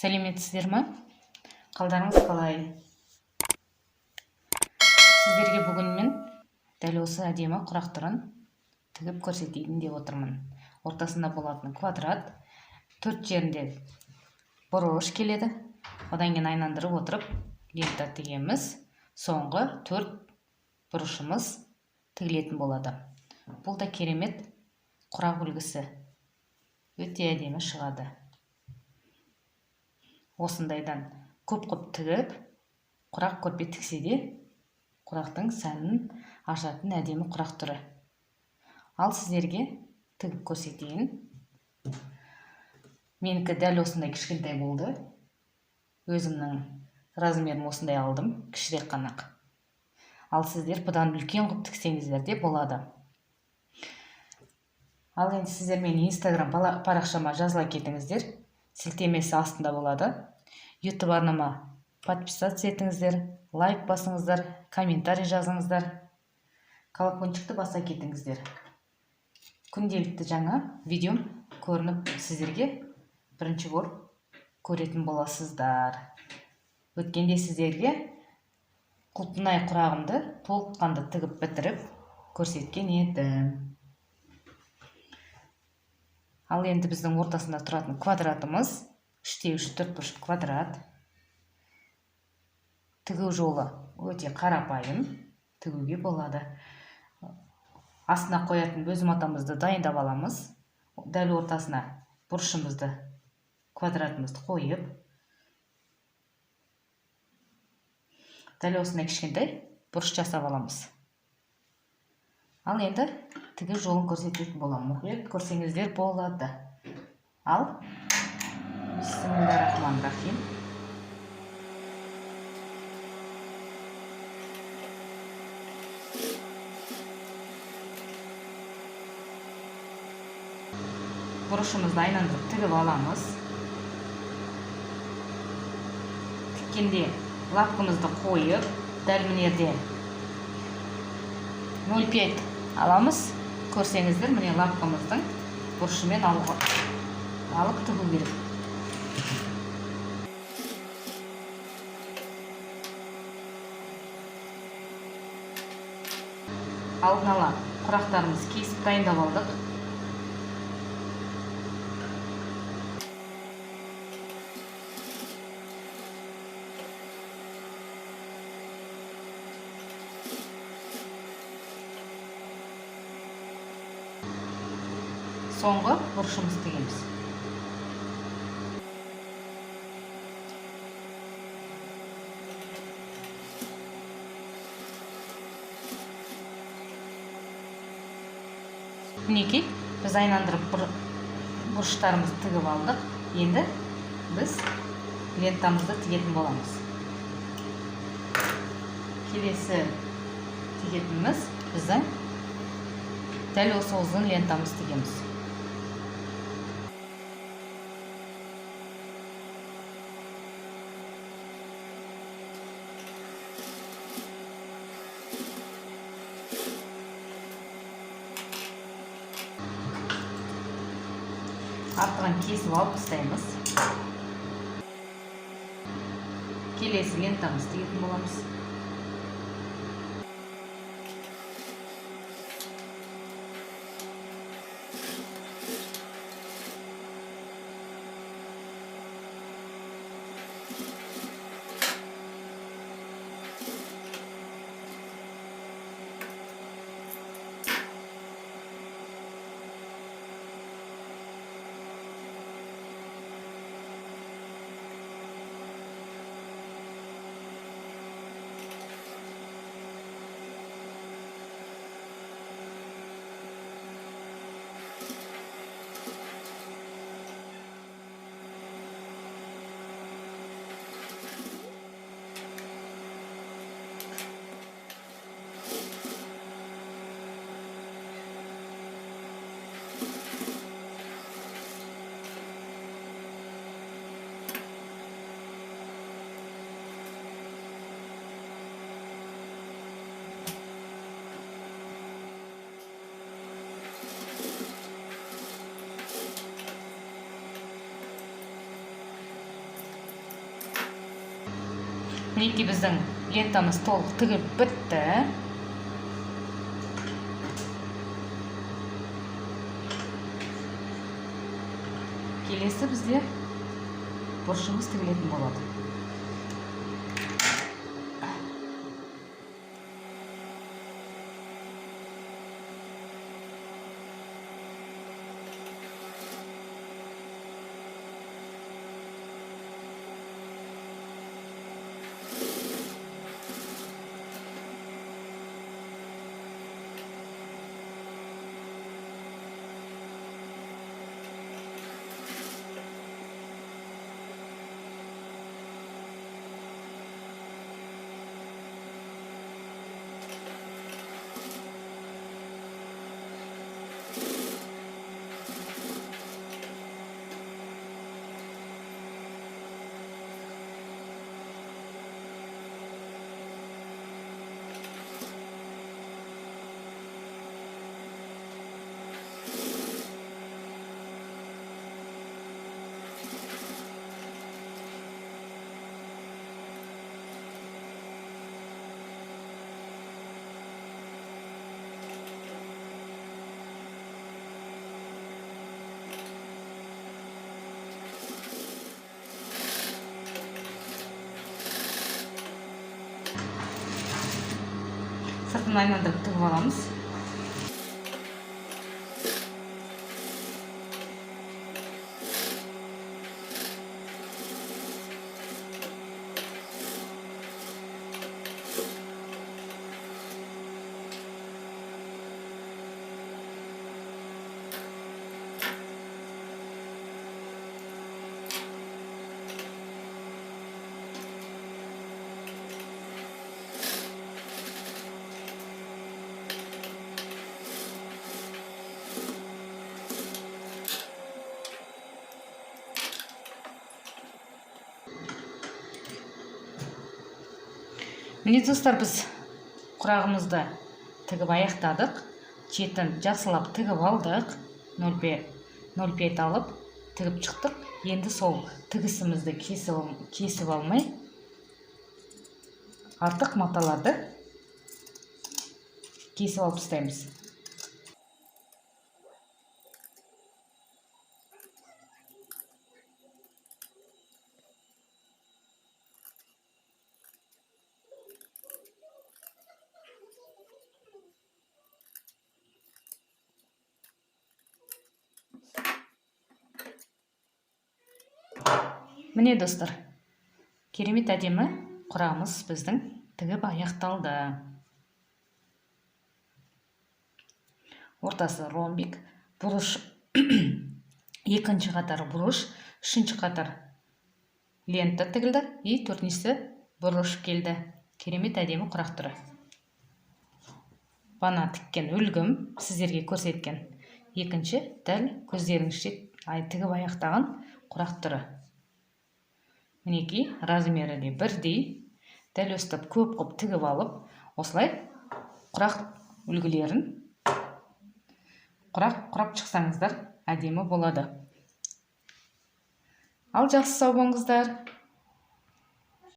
Сәлеметсіздер ме? Қалдарыңыз қалай? Сіздерге бүгін мен дәл осы әдемі құрақтырын тігіп көрсетейін деп отырмын. Ортасында болатын квадрат, төрт жерінде бұрыш келеді. Одан кейін айналдырып отырып лента тігеміз. Соңғы төрт бұрышымыз тігілетін болады. Бұл да керемет құрақ үлгісі. Өте әдемі шығады. Осындайдан көп тігіп, құрақ көрпе тіксе де, құрақтың сәнін ашатын әдемі құрақ түрі. Ал сіздерге тігіп көрсетейін. Менікі дәл осындай кішкентай болды. Өзімнің размерім осындай алдым, кішірек қана. Ал сіздер бұдан үлкен қылып тіксеңіздер де болады. Ал енді сіздер мен Instagram парақшама жазыла кетіңіздер. Сілтемесі астында болады. YouTube арнама подписаться етіңіздер, лайк басыңыздар, комментарий жазыңыздар, колокольчикті баса кетіңіздер. Күнделікті жаңа видеом көрініп сіздерге бірінші болып көретін боласыздар. Өткенде сіздерге құлпынай құрағымды толыққанды тігіп бітіріп көрсеткен едім. Ал енді біздің ортасында тұратын квадратымыз 3×3 төртбұрыш квадрат. Тігу жолы өте қарапайым, тігуге болады. Астына қоятын өз матамызды дайындап аламыз. Дәл ортасына бұрышымызды, квадратымызды қойып, дәл осындай кішкентай бұрыш жасап аламыз. Ал енді тігу жолын көрсететін боламын. Мұқият көрсеңіздер болады. Ал бисмиллахиррахманиррахим. Бұрышымызды айналдырып тігіп аламыз. Тіккенде лапкамызды қойып, дәл мынерде 0,5 аламыз. Көрсеңіздер, міне лапкамыздың бұрышымен алып тігу керек. Алдын ала құрақтарымыз кесіп дайындап алдық. Соңғы бұрышымызды тігеміз. Мінекей, біз айналдырып бұрыштарымызды тігіп алдық. Енді біз лентамызды тігетін боламыз. Келесі тігетініміз біздің дәл осы ұзын лентамызды тігеміз. Артығын кесіп алып тастаймыз. Келесі лентамызды тігетін боламыз. Мінекей біздің лентамыз толық тігіліп бітті. Келесі бізде бұрышымыз тігілетін болады. Сыртын айналдырып тігіп аламыз. Міне достар, біз құрағымызды тігіп аяқтадық. Шетін жақсылап тігіп алдық. 0,5 алып тігіп шықтық. Енді сол тігісімізді кесіп алмай, артық маталарды кесіп алып тастаймыз. Міне достар, керемет әдемі құрағымыз біздің тігіп аяқталды. Ортасы ромбик, бұрыш, екінші қатар бұрыш, үшінші қатар лента тігілді, и төртіншісі бұрыш келді. Керемет әдемі құрақ түрі. Бана тіккен үлгім сіздерге көрсеткен. Екінші дәл көздеріңізше тігіп аяқтаған құрақ түрі. Мінекей размері де бірдей, дәл өстіп көп қып тігіп алып, осылай құрақ үлгілерін құрап шықсаңыздар әдемі болады. Ал жақсы сау болыңыздар.